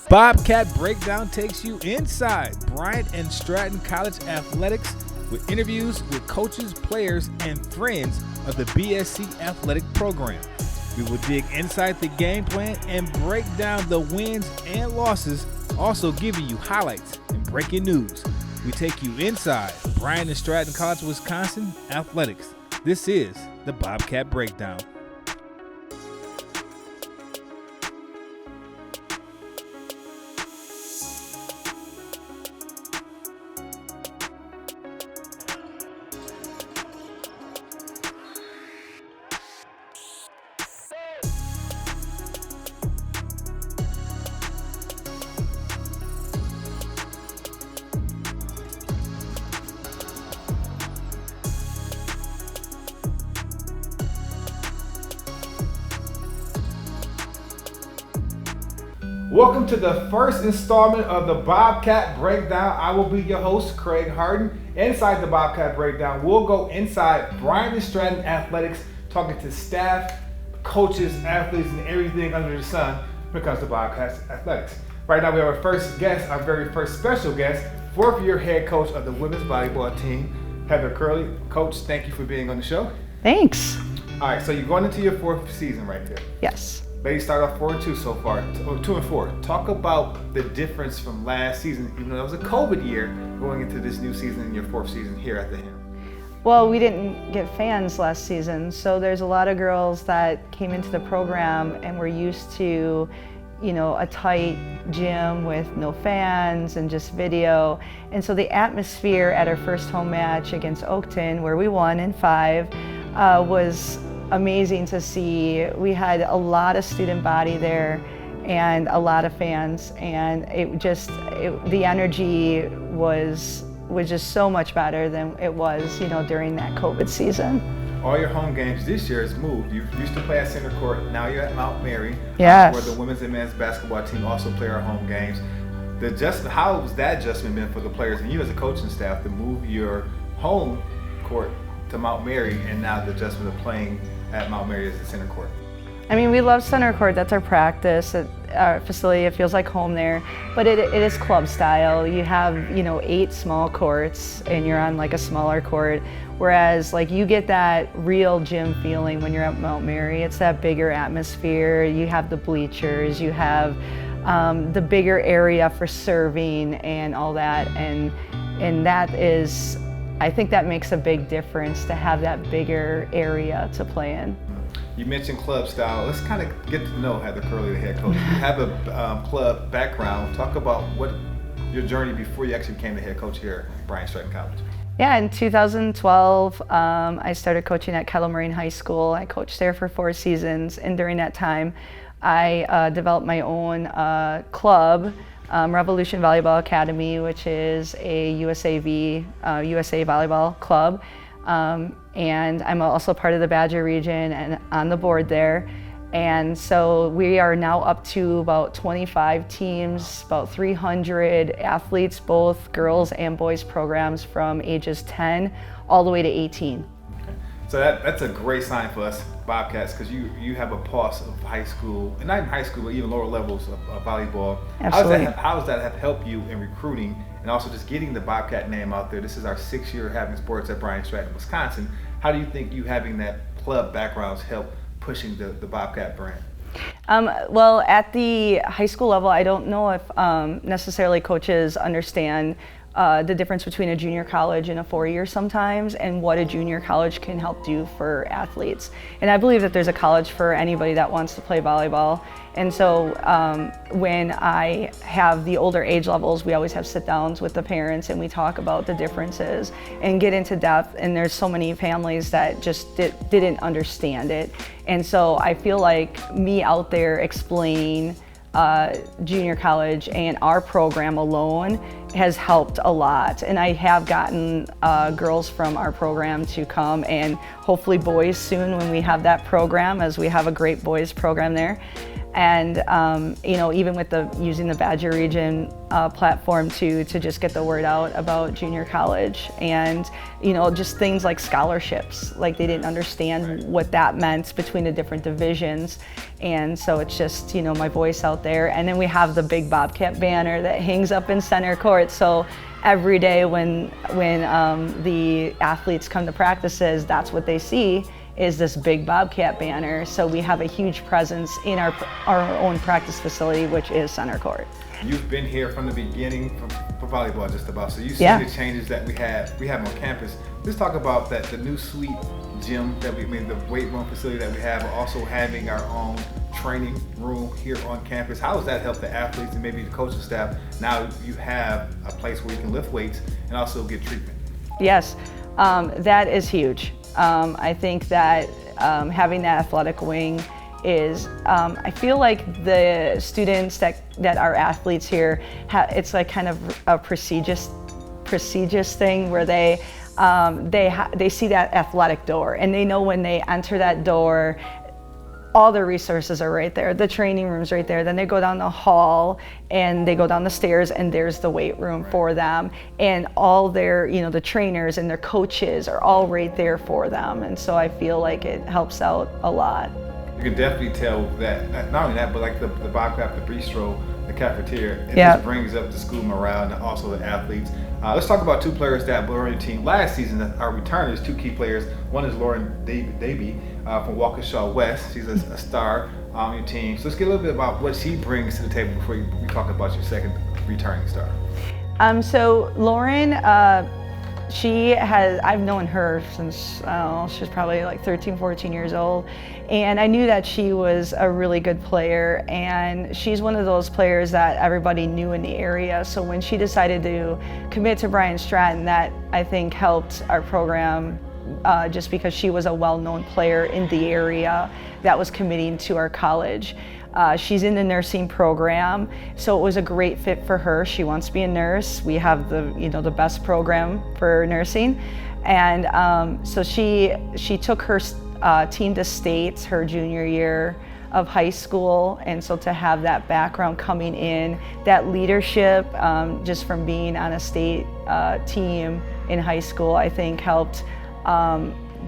Bobcat Breakdown takes you inside Bryant and Stratton College athletics with interviews with coaches, players, and friends of the BSC athletic program. We will dig inside the game plan and break down the wins and losses, also giving you highlights and breaking news. We take you inside Bryant and Stratton College, Wisconsin athletics. This is the Bobcat Breakdown. Welcome to the first installment of the Bobcat Breakdown. I will be your host, Craig Harden. Inside the Bobcat Breakdown, we'll go inside Bryant and Stratton athletics, talking to staff, coaches, athletes, and everything under the sun when it comes to Bobcats athletics. Right now we have our first guest, our very first special guest, fourth-year head coach of the women's volleyball team, Heather Curley. Coach, thank you for being on the show. Thanks. All right, so you're going into your fourth season right there. Yes. Ladies start off 4-2 so far, 2-4. Talk about the difference from last season, even though it was a COVID year, going into this new season in your fourth season here at the Ham. Well, we didn't get fans last season, so there's a lot of girls that came into the program and were used to, a tight gym with no fans and just video. And so the atmosphere at our first home match against Oakton, where we won in 5, was amazing to see. We had a lot of student body there and a lot of fans, and the energy was just so much better than it was, during that COVID season. All your home games this year has moved. You used to play at Center Court, now you're at Mount Mary, yes, where the women's and men's basketball team also play our home games. How has that adjustment been for the players and you as a coaching staff to move your home court to Mount Mary, and now the adjustment of playing at Mount Mary as the Center Court? I mean, we love Center Court. That's our practice at our facility. It feels like home there, but it is club style. You have 8 small courts and you're on like a smaller court, whereas like you get that real gym feeling when you're at Mount Mary. It's that bigger atmosphere. You have the bleachers, you have the bigger area for serving and all that, and that is, I think that makes a big difference to have that bigger area to play in. You mentioned club style. Let's kind of get to know Heather Curley, the head coach. You have a club background. Talk about what your journey before you actually became the head coach here at Bryant Stratton College. Yeah, in 2012, I started coaching at Kettle Moraine High School. I coached there for 4 seasons, and during that time, I developed my own club, Revolution Volleyball Academy, which is a USA volleyball club, and I'm also part of the Badger region and on the board there. And so we are now up to about 25 teams, about 300 athletes, both girls and boys programs from ages 10 all the way to 18. So that's a great sign for us Bobcats, because you have a pulse of high school, and not even high school, but even lower levels of volleyball. Absolutely. How does that have helped you in recruiting and also just getting the Bobcat name out there? This is our 6th year having sports at Bryant Stratton, Wisconsin. How do you think you having that club background has helped pushing the Bobcat brand? Well, at the high school level, I don't know if necessarily coaches understand the difference between a junior college and a 4-year sometimes, and what a junior college can help do for athletes. And I believe that there's a college for anybody that wants to play volleyball. And so when I have the older age levels, we always have sit downs with the parents and we talk about the differences and get into depth. And there's so many families that just didn't understand it. And so I feel like me out there explaining junior college and our program alone has helped a lot. And I have gotten girls from our program to come, and hopefully boys soon when we have that program, as we have a great boys program there. And even with using the Badger Region platform to just get the word out about junior college, and just things like scholarships, like they didn't understand what that meant between the different divisions, and so it's just my voice out there. And then we have the big Bobcat banner that hangs up in center court, so every day when the athletes come to practices, that's what they see, is this big Bobcat banner. So we have a huge presence in our own practice facility, which is center court. You've been here from the beginning for volleyball just about, so you see the changes that we have on campus. Let's talk about that, the new sweet gym that we made, the weight room facility that we have, also having our own training room here on campus. How does that help the athletes and maybe the coaching staff? Now you have a place where you can lift weights and also get treatment. Yes, that is huge. I think that having that athletic wing is, I feel like the students that are athletes here, it's like kind of a prestigious thing where they see that athletic door, and they know when they enter that door, all the resources are right there. The training room's right there. Then they go down the hall and they go down the stairs, and there's the weight room for them. And all their, the trainers and their coaches are all right there for them. And so I feel like it helps out a lot. You can definitely tell that, not only that, but like the Bobcat, the bistro, the cafeteria, it just brings up the school morale and also the athletes. Let's talk about two players that were on your team last season that are returners, two key players. One is Lauren Davey from Waukesha West. She's a star on your team. So let's get a little bit about what she brings to the table before we talk about your second returning star. So Lauren, I've known her since, she's probably like 13, 14 years old. And I knew that she was a really good player, and she's one of those players that everybody knew in the area. So when she decided to commit to Bryant Stratton, that I think helped our program, just because she was a well-known player in the area that was committing to our college. She's in the nursing program, so it was a great fit for her. She wants to be a nurse. We have the best program for nursing, and so she took her team to states her junior year of high school, and so to have that background coming in, that leadership, just from being on a state team in high school, I think helped.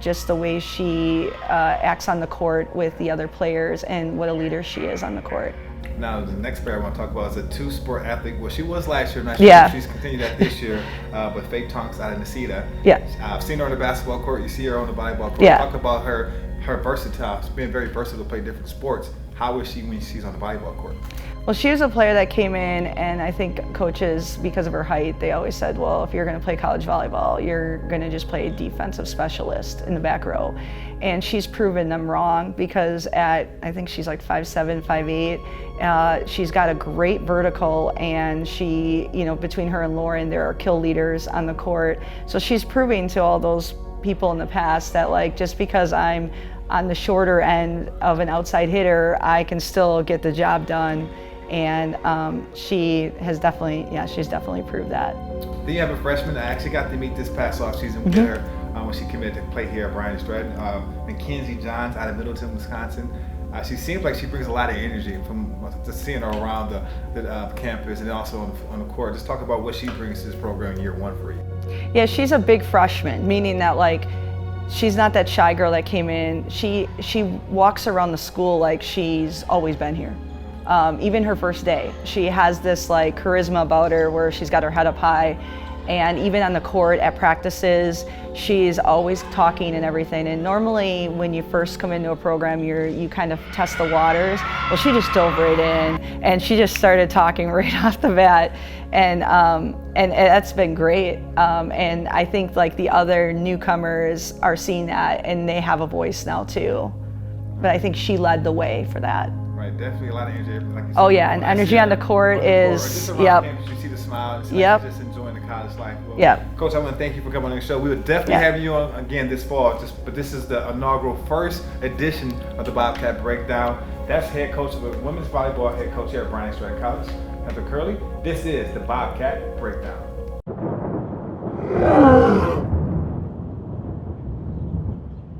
Just the way she acts on the court with the other players and what a leader she is on the court. Now, the next player I want to talk about is a two-sport athlete. Well, she was last year, not sure if she's continued that this year, but Faith Tonks out of Necedah. I've seen her on the basketball court. You see her on the volleyball court. Talk about her versatile, being very versatile to play different sports. How is she when she's on the volleyball court? Well, she was a player that came in, and I think coaches, because of her height, they always said, well, if you're going to play college volleyball, you're going to just play defensive specialist in the back row. And she's proven them wrong, because I think she's like 5'7", 5'8". She's got a great vertical, and she, between her and Lauren, there are kill leaders on the court. So she's proving to all those people in the past that, like, just because I'm on the shorter end of an outside hitter, I can still get the job done. And she's definitely proved that. Then you have a freshman I actually got to meet this past offseason with her when she committed to play here at Bryant Stratton, Mackenzie Johns out of Middleton, Wisconsin. She seems like she brings a lot of energy from just seeing her around the campus and also on the court. Just talk about what she brings to this program in year one for you. Yeah, she's a big freshman, meaning that, like, she's not that shy girl that came in. She walks around the school like she's always been here. Even her first day, she has this like charisma about her where she's got her head up high, and even on the court at practices, she's always talking and everything. And normally when you first come into a program, you kind of test the waters. Well, she just dove right in, and she just started talking right off the bat, and that's been great. And I think like the other newcomers are seeing that, and they have a voice now too. But I think she led the way for that. Right, definitely a lot of energy. Like you said, and energy on the court is, campus, you see the smile, it's like just enjoying the college life. Well, Coach, I want to thank you for coming on the show. We would definitely have you on again this fall, but this is the inaugural first edition of the Bobcat Breakdown. That's head coach of the women's volleyball head coach here at Bryant Stratton College, Heather Curley. This is the Bobcat Breakdown.